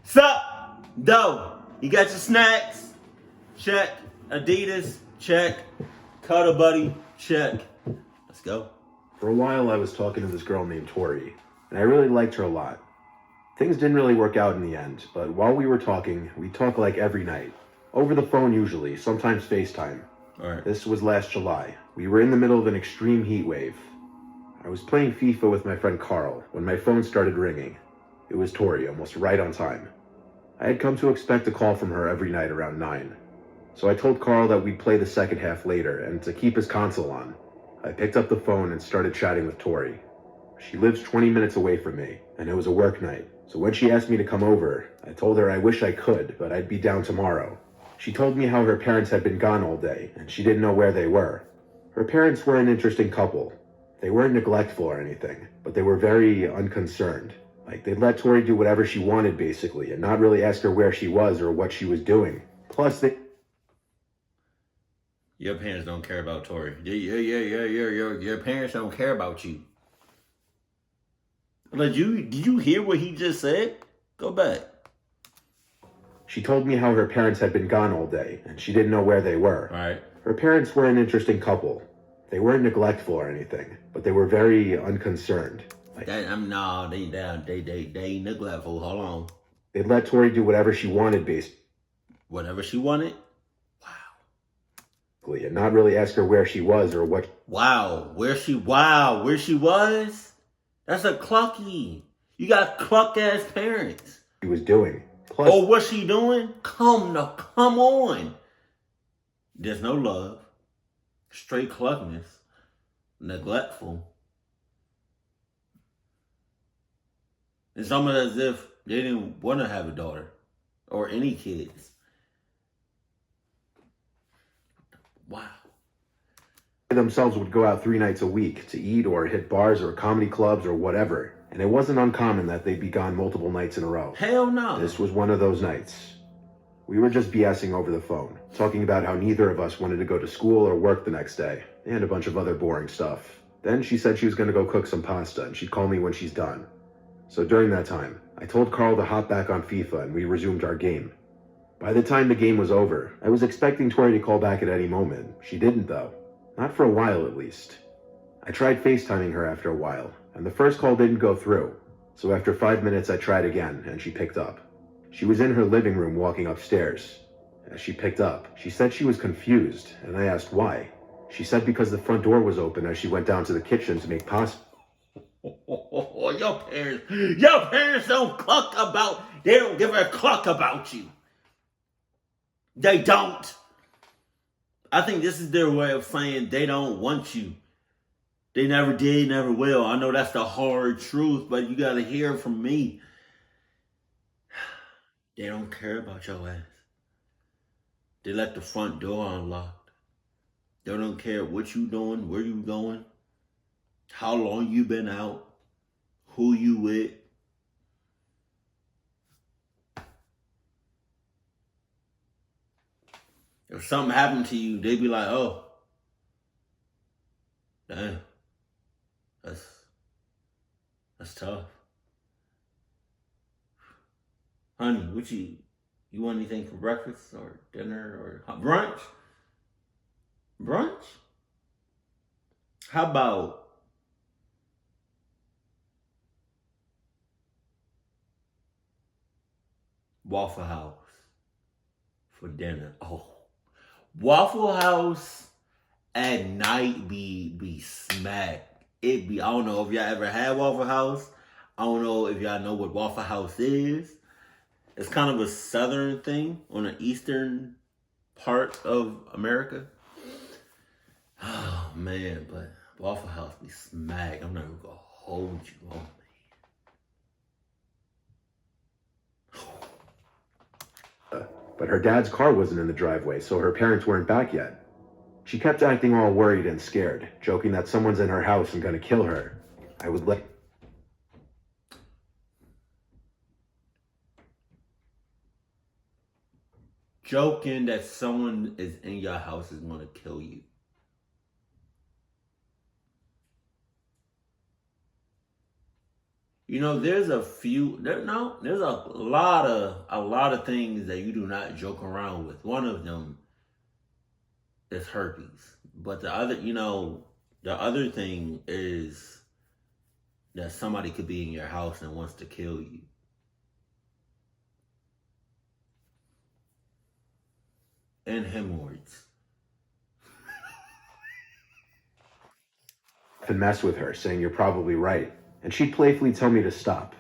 Sup, though? You got your snacks? Check. Adidas? Check. Cuddle Buddy? Check. Let's go. For a while, I was talking to this girl named Tori, and I really liked her a lot. Things didn't really work out in the end, but while we were talking, we talked like every night. Over the phone usually, sometimes FaceTime. Alright. This was last July. We were in the middle of an extreme heat wave. I was playing FIFA with my friend Carl when my phone started ringing. It was Tori, almost right on time. I had come to expect a call from her every night around 9. So I told Carl that we'd play the second half later, and to keep his console on, I picked up the phone and started chatting with Tori. She lives 20 minutes away from me, and it was a work night. So when she asked me to come over, I told her I wish I could, but I'd be down tomorrow. She told me how her parents had been gone all day, and she didn't know where they were. Her parents were an interesting couple. They weren't neglectful or anything, but they were very unconcerned. Like, they'd let Tori do whatever she wanted, basically, and not really ask her where she was or what she was doing. Plus, Your parents don't care about Tori. Your parents don't care about you. Did you hear what he just said? Go back. She told me how her parents had been gone all day, and she didn't know where they were. Right. Her parents were an interesting couple. They weren't neglectful or anything, but they were very unconcerned. Like, they neglectful. Hold on. They'd let Tori do whatever she wanted, Whatever she wanted? basically, and not really ask her where she was or what. Where she was? That's a clucky. You got cluck ass parents. She was doing. Plus, oh, what's she doing? Come on. There's no love. Straight cluckness. Neglectful. It's almost as if they didn't want to have a daughter. Or any kids. Wow. themselves would go out 3 nights a week to eat or hit bars or comedy clubs or whatever. And it wasn't uncommon that they'd be gone multiple nights in a row. Hell no. This was one of those nights. We were just BSing over the phone, talking about how neither of us wanted to go to school or work the next day, and a bunch of other boring stuff. Then she said she was going to go cook some pasta, and she'd call me when she's done. So during that time, I told Carl to hop back on FIFA, and we resumed our game. By the time the game was over, I was expecting Tori to call back at any moment. She didn't, though. Not for a while, at least. I tried FaceTiming her after a while, and the first call didn't go through. So after 5 minutes, I tried again, and she picked up. She was in her living room walking upstairs. As she picked up, she said she was confused, and I asked why. She said because the front door was open as she went down to the kitchen to make pasta. Your parents don't cluck about, they don't give a cluck about you. They don't. I think this is their way of saying they don't want you. They never did, never will. I know that's the hard truth, but you gotta hear it from me. They don't care about your ass. They left the front door unlocked. They don't care what you doing, where you going, how long you been out, who you with. If something happened to you, they be like, oh, damn, that's tough. Honey, what you want anything for breakfast or dinner or brunch? Brunch? How about Waffle House for dinner? Oh, Waffle House at night be smack. It be, I don't know if y'all ever had Waffle House. I don't know if y'all know what Waffle House is. It's kind of a southern thing on the eastern part of America. Oh man, but Waffle House be smack. I'm not even gonna hold you on me. But her dad's car wasn't in the driveway, so her parents weren't back yet. She kept acting all worried and scared, joking that someone's in her house and gonna kill her. I was like, Joking that someone is in your house is gonna kill you. There's there's a lot of things that you do not joke around with. One of them is herpes. But the other thing is that somebody could be in your house and wants to kill you. And hemorrhoids. And mess with her, saying you're probably right, and she'd playfully tell me to stop.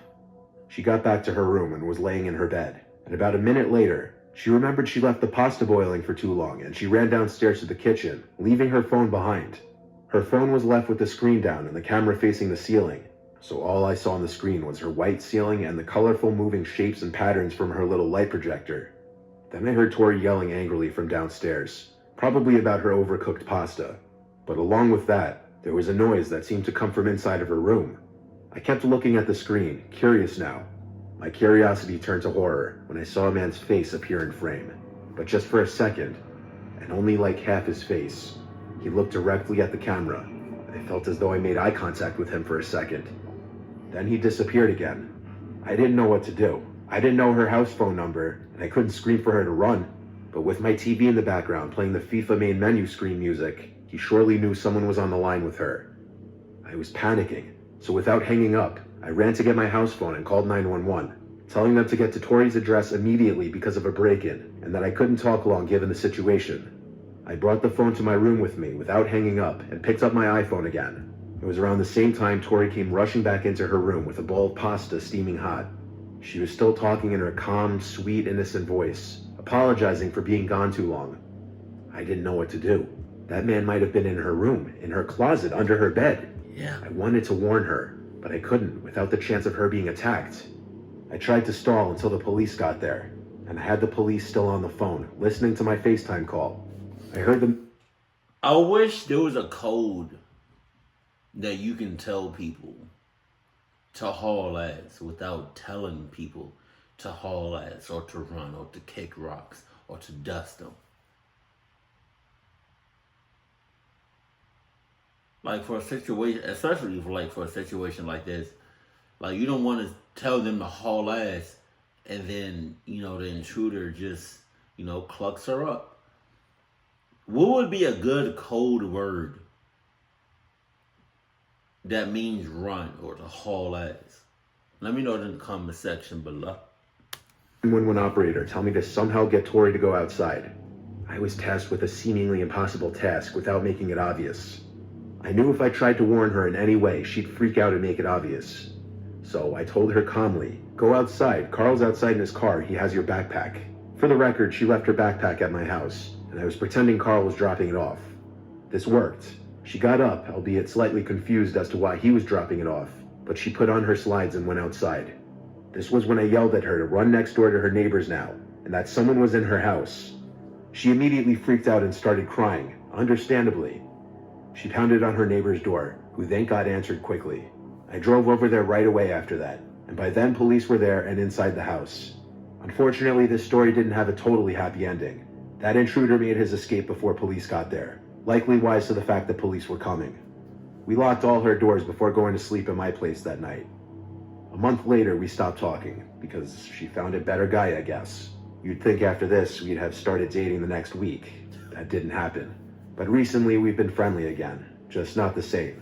She got back to her room and was laying in her bed, and about a minute later, she remembered she left the pasta boiling for too long, and she ran downstairs to the kitchen, leaving her phone behind. Her phone was left with the screen down and the camera facing the ceiling, so all I saw on the screen was her white ceiling and the colorful moving shapes and patterns from her little light projector. Then I heard Tori yelling angrily from downstairs, probably about her overcooked pasta. But along with that, there was a noise that seemed to come from inside of her room. I kept looking at the screen, curious now. My curiosity turned to horror when I saw a man's face appear in frame. But just for a second, and only like half his face. He looked directly at the camera. I felt as though I made eye contact with him for a second. Then he disappeared again. I didn't know what to do. I didn't know her house phone number, and I couldn't scream for her to run. But with my TV in the background playing the FIFA main menu screen music, he surely knew someone was on the line with her. I was panicking, so without hanging up, I ran to get my house phone and called 911, telling them to get to Tori's address immediately because of a break-in, and that I couldn't talk long given the situation. I brought the phone to my room with me without hanging up and picked up my iPhone again. It was around the same time Tori came rushing back into her room with a bowl of pasta steaming hot. She was still talking in her calm, sweet, innocent voice, apologizing for being gone too long. I didn't know what to do. That man might have been in her room, in her closet, under her bed. Yeah. I wanted to warn her, but I couldn't without the chance of her being attacked. I tried to stall until the police got there, and I had the police still on the phone, listening to my FaceTime call. I heard them. I wish there was a code that you can tell people to haul ass without telling people to haul ass or to run or to kick rocks or to dust them. Like for a situation, especially for a situation like this, like you don't want to tell them to haul ass and then, the intruder just, clucks her up. What would be a good code word that means run or to haul ass? Let me know in the comment section below. 911 operator tell me to somehow get Tori to go outside. I was tasked with a seemingly impossible task without making it obvious. I knew if I tried to warn her in any way, she'd freak out and make it obvious. So I told her calmly, go outside. Carl's outside in his car. He has your backpack. For the record, she left her backpack at my house, and I was pretending Carl was dropping it off. This worked. She got up, albeit slightly confused as to why he was dropping it off, but she put on her slides and went outside. This was when I yelled at her to run next door to her neighbors now, and that someone was in her house. She immediately freaked out and started crying, understandably. She pounded on her neighbor's door, who thank God answered quickly. I drove over there right away after that, and by then police were there and inside the house. Unfortunately, this story didn't have a totally happy ending. That intruder made his escape before police got there, likely wise to the fact that police were coming. We locked all her doors before going to sleep at my place that night. A month later, we stopped talking, because she found a better guy, I guess. You'd think after this, we'd have started dating the next week. That didn't happen. But recently, we've been friendly again, just not the same.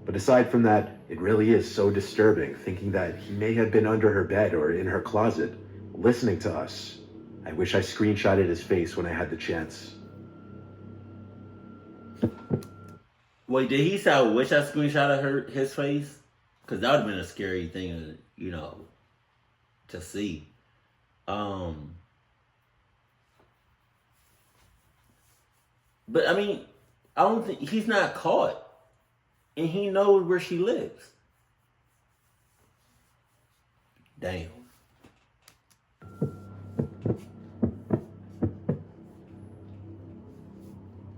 But aside from that, it really is so disturbing thinking that he may have been under her bed or in her closet, listening to us. I wish I screenshotted his face when I had the chance. Wait, did he say I wish I screenshotted his face? Because that would have been a scary thing, to see. But I mean, I don't think he's not caught, and he knows where she lives. Damn.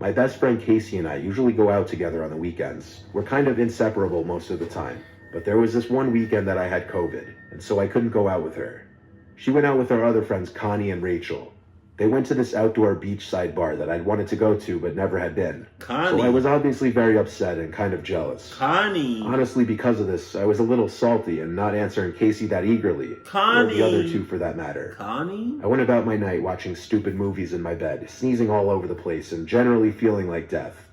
My best friend Casey and I usually go out together on the weekends. We're kind of inseparable most of the time, but there was this one weekend that I had COVID, and so I couldn't go out with her. She went out with our other friends Connie and Rachel. They went to this outdoor beachside bar that I'd wanted to go to but never had been. Connie. So I was obviously very upset and kind of jealous. Connie. Honestly, because of this, I was a little salty and not answering Casey that eagerly. Connie. Or the other two for that matter. Connie? I went about my night watching stupid movies in my bed, sneezing all over the place and generally feeling like death.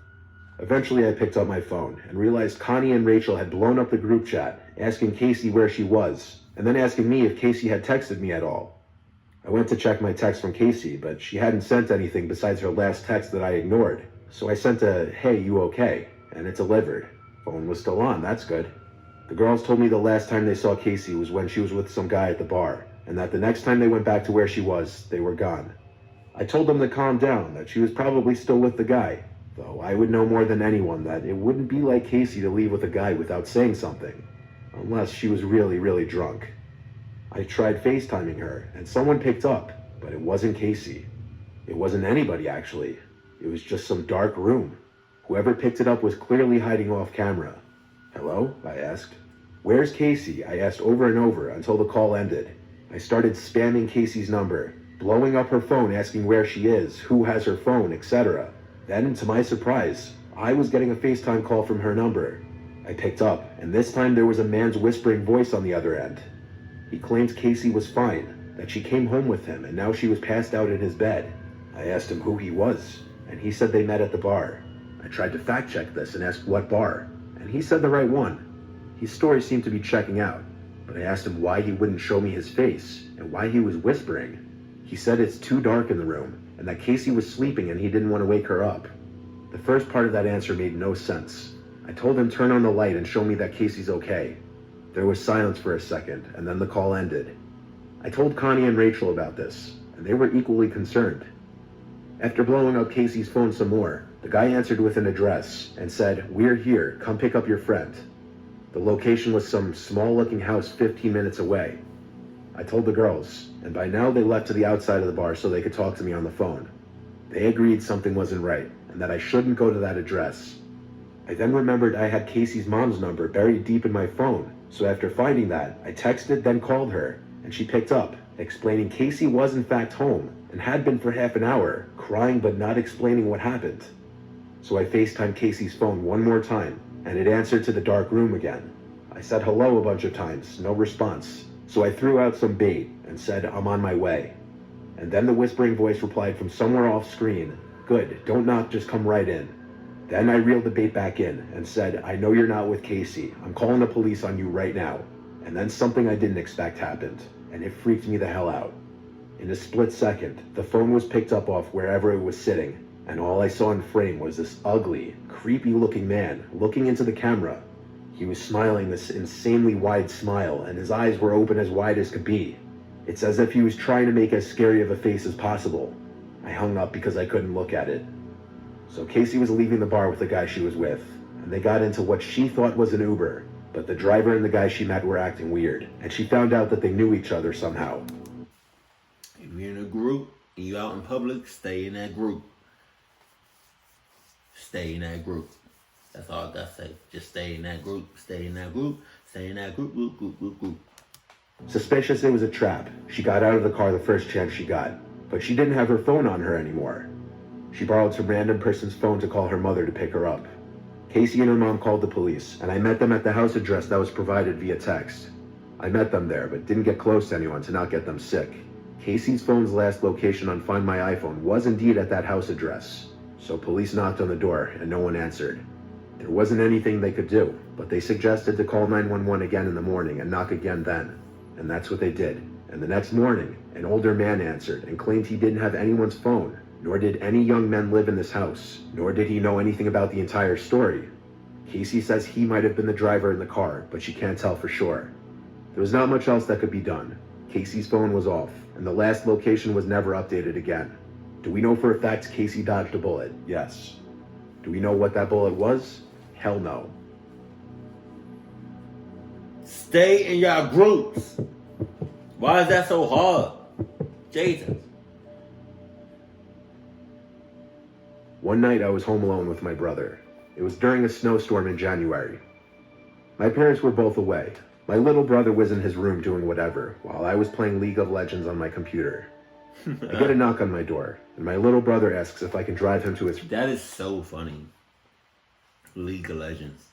Eventually I picked up my phone and realized Connie and Rachel had blown up the group chat, asking Casey where she was, and then asking me if Casey had texted me at all. I went to check my text from Casey, but she hadn't sent anything besides her last text that I ignored. So I sent a, "Hey, you okay?" and it delivered. Phone was still on, that's good. The girls told me the last time they saw Casey was when she was with some guy at the bar, and that the next time they went back to where she was, they were gone. I told them to calm down, that she was probably still with the guy, though I would know more than anyone that it wouldn't be like Casey to leave with a guy without saying something, unless she was really, really drunk. I tried FaceTiming her, and someone picked up, but it wasn't Casey. It wasn't anybody, actually. It was just some dark room. Whoever picked it up was clearly hiding off camera. "Hello?" I asked. "Where's Casey?" I asked over and over until the call ended. I started spamming Casey's number, blowing up her phone asking where she is, who has her phone, etc. Then, to my surprise, I was getting a FaceTime call from her number. I picked up, and this time there was a man's whispering voice on the other end. He claimed Casey was fine, that she came home with him and now she was passed out in his bed. I asked him who he was, and he said they met at the bar. I tried to fact check this and asked what bar, and he said the right one. His story seemed to be checking out, but I asked him why he wouldn't show me his face and why he was whispering. He said it's too dark in the room and that Casey was sleeping and he didn't want to wake her up. The first part of that answer made no sense. I told him turn on the light and show me that Casey's okay. There was silence for a second, and then the call ended. I told Connie and Rachel about this, and they were equally concerned. After blowing up Casey's phone some more, the guy answered with an address and said, "We're here, come pick up your friend." The location was some small-looking house 15 minutes away. I told the girls, and by now they left to the outside of the bar so they could talk to me on the phone. They agreed something wasn't right, and that I shouldn't go to that address. I then remembered I had Casey's mom's number buried deep in my phone, so after finding that, I texted, then called her, and she picked up, explaining Casey was in fact home, and had been for half an hour, crying but not explaining what happened. So I FaceTimed Casey's phone one more time, and it answered to the dark room again. I said hello a bunch of times, no response, so I threw out some bait and said I'm on my way. And then the whispering voice replied from somewhere off screen, "Good, don't knock, just come right in." Then I reeled the bait back in and said, "I know you're not with Casey. I'm calling the police on you right now." And then something I didn't expect happened, and it freaked me the hell out. In a split second, the phone was picked up off wherever it was sitting, and all I saw in frame was this ugly, creepy-looking man looking into the camera. He was smiling this insanely wide smile, and his eyes were open as wide as could be. It's as if he was trying to make as scary of a face as possible. I hung up because I couldn't look at it. So Casey was leaving the bar with the guy she was with, and they got into what she thought was an Uber, but the driver and the guy she met were acting weird, and she found out that they knew each other somehow. If you're in a group and you out in public, stay in that group. Stay in that group. That's all I gotta say. Just stay in that group. Stay in that group. Stay in that group. Group. Suspicious it was a trap, she got out of the car the first chance she got, but she didn't have her phone on her anymore. She borrowed some random person's phone to call her mother to pick her up. Casey and her mom called the police, and I met them at the house address that was provided via text. I met them there, but didn't get close to anyone to not get them sick. Casey's phone's last location on Find My iPhone was indeed at that house address, so police knocked on the door and no one answered. There wasn't anything they could do, but they suggested to call 911 again in the morning and knock again then, and that's what they did. And the next morning, an older man answered and claimed he didn't have anyone's phone, nor did any young men live in this house, nor did he know anything about the entire story. Casey says he might have been the driver in the car, but she can't tell for sure. There was not much else that could be done. Casey's phone was off, and the last location was never updated again. Do we know for a fact Casey dodged a bullet? Yes. Do we know what that bullet was? Hell no. Stay in your groups. Why is that so hard? Jesus. One night I was home alone with my brother. It was during a snowstorm in January. My parents were both away. My little brother was in his room doing whatever, while I was playing League of Legends on my computer. I get a knock on my door, and my little brother asks if I can drive him to his... That is so funny. League of Legends.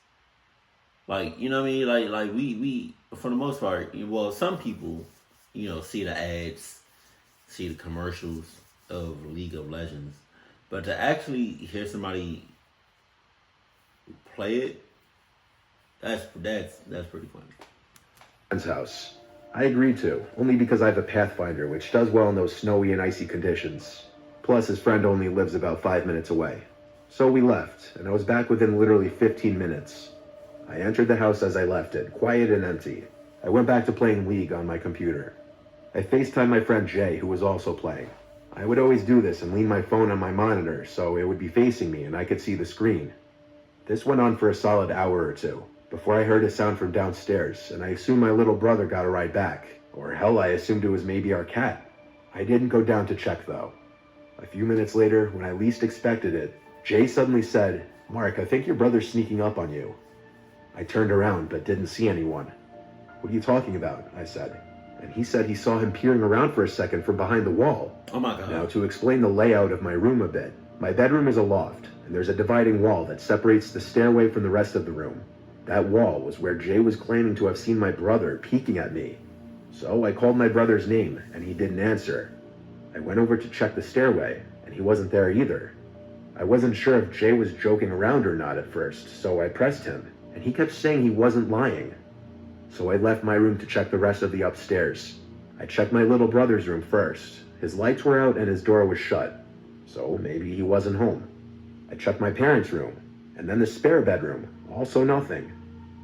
Like, you know what I mean? Like we for the most part, well, some people, see the ads, see the commercials of League of Legends. But to actually hear somebody play it, that's pretty funny. House. I agreed to, only because I have a Pathfinder, which does well in those snowy and icy conditions. Plus, his friend only lives about 5 minutes away. So we left, and I was back within literally 15 minutes. I entered the house as I left it, quiet and empty. I went back to playing League on my computer. I FaceTimed my friend Jay, who was also playing. I would always do this and lean my phone on my monitor so it would be facing me and I could see the screen. This went on for a solid hour or two, before I heard a sound from downstairs, and I assumed my little brother got a ride back. Or hell, I assumed it was maybe our cat. I didn't go down to check though. A few minutes later, when I least expected it, Jay suddenly said, "Mark, I think your brother's sneaking up on you." I turned around but didn't see anyone. "What are you talking about?" I said. And he said he saw him peering around for a second from behind the wall. Oh my God. Now, to explain the layout of my room a bit, my bedroom is a loft, and there's a dividing wall that separates the stairway from the rest of the room. That wall was where Jay was claiming to have seen my brother peeking at me. So I called my brother's name, and he didn't answer. I went over to check the stairway, and he wasn't there either. I wasn't sure if Jay was joking around or not at first, so I pressed him, and he kept saying he wasn't lying. So I left my room to check the rest of the upstairs. I checked my little brother's room first. His lights were out and his door was shut, so maybe he wasn't home. I checked my parents' room, and then the spare bedroom, also nothing.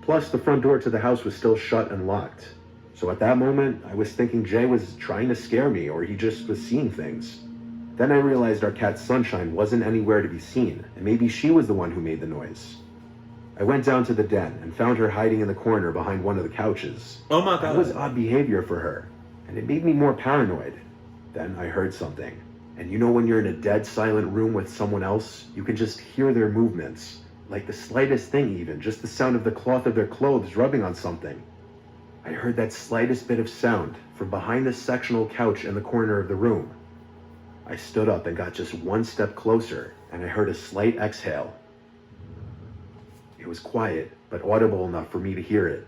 Plus, the front door to the house was still shut and locked. So at that moment, I was thinking Jay was trying to scare me, or he just was seeing things. Then I realized our cat Sunshine wasn't anywhere to be seen, and maybe she was the one who made the noise. I went down to the den and found her hiding in the corner behind one of the couches. Oh my God. That was odd behavior for her, and it made me more paranoid. Then I heard something. And you know when you're in a dead silent room with someone else, you can just hear their movements. Like the slightest thing even, just the sound of the cloth of their clothes rubbing on something. I heard that slightest bit of sound from behind the sectional couch in the corner of the room. I stood up and got just one step closer, and I heard a slight exhale. It was quiet, but audible enough for me to hear it.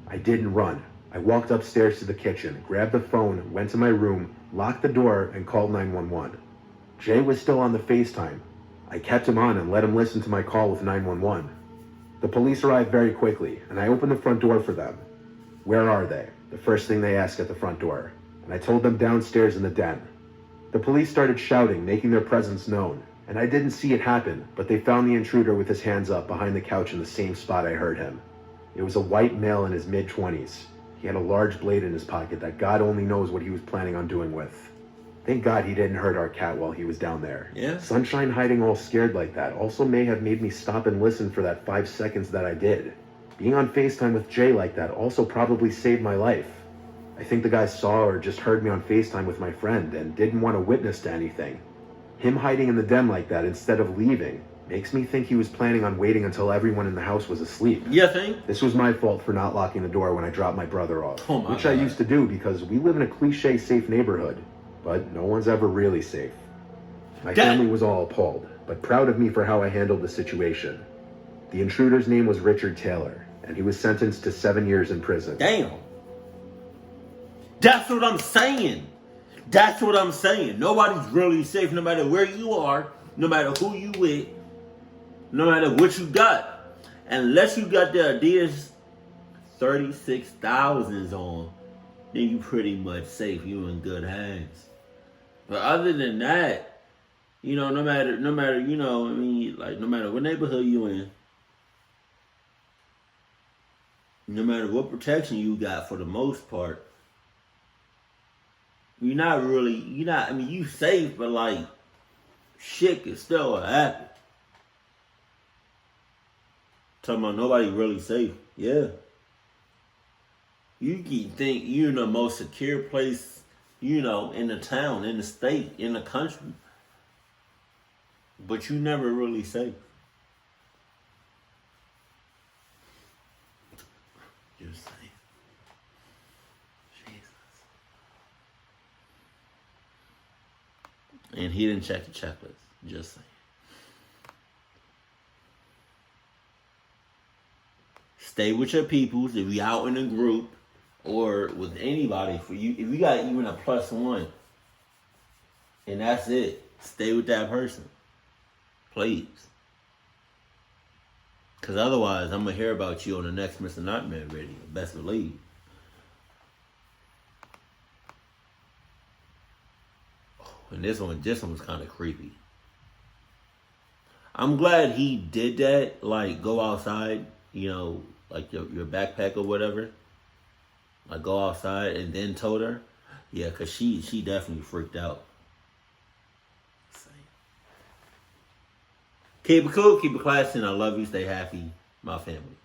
I didn't run. I walked upstairs to the kitchen, grabbed the phone, went to my room, locked the door, and called 911. Jay was still on the FaceTime. I kept him on and let him listen to my call with 911. The police arrived very quickly, and I opened the front door for them. "Where are they?" the first thing they asked at the front door, and I told them downstairs in the den. The police started shouting, making their presence known, and I didn't see it happen, but they found the intruder with his hands up behind the couch in the same spot I heard him. It was a white male in his mid-20s. He had a large blade in his pocket that God only knows what he was planning on doing with. Thank God he didn't hurt our cat while he was down there. Yeah. Sunshine hiding all scared like that also may have made me stop and listen for that 5 seconds that I did. Being on FaceTime with Jay like that also probably saved my life. I think the guy saw or just heard me on FaceTime with my friend and didn't want to witness to anything. Him hiding in the den like that instead of leaving makes me think he was planning on waiting until everyone in the house was asleep. You think? This was my fault for not locking the door when I dropped my brother off, Oh my which I God. used to do because we live in a cliche safe neighborhood, but no one's ever really safe. My family was all appalled, but proud of me for how I handled the situation. The intruder's name was Richard Taylor, and he was sentenced to 7 years in prison. Damn. That's what I'm saying. That's what I'm saying. Nobody's really safe no matter where you are, no matter who you with, no matter what you got. Unless you got the Adidas 36,000s on, then you pretty much safe. You in good hands. But other than that, no matter, no matter what neighborhood you in, no matter what protection you got, for the most part, you safe, but shit can still happen. Talking about nobody really safe. Yeah. You can think you're in the most secure place, in the town, in the state, in the country. But you never really safe. Just saying. Jesus. And he didn't check the checklist. Just saying. Stay with your peoples. If you out in a group or with anybody, for you, if you got even a +1, and that's it, stay with that person, please. Because otherwise, I'm gonna hear about you on the next Mr. Nightmare video. Best believe. And this one was kind of creepy. I'm glad he did that. Like, go outside, you know, like your backpack or whatever. Like, go outside and then told her. Yeah, because she definitely freaked out. Keep it cool, keep it classy, and I love you. Stay happy, my family.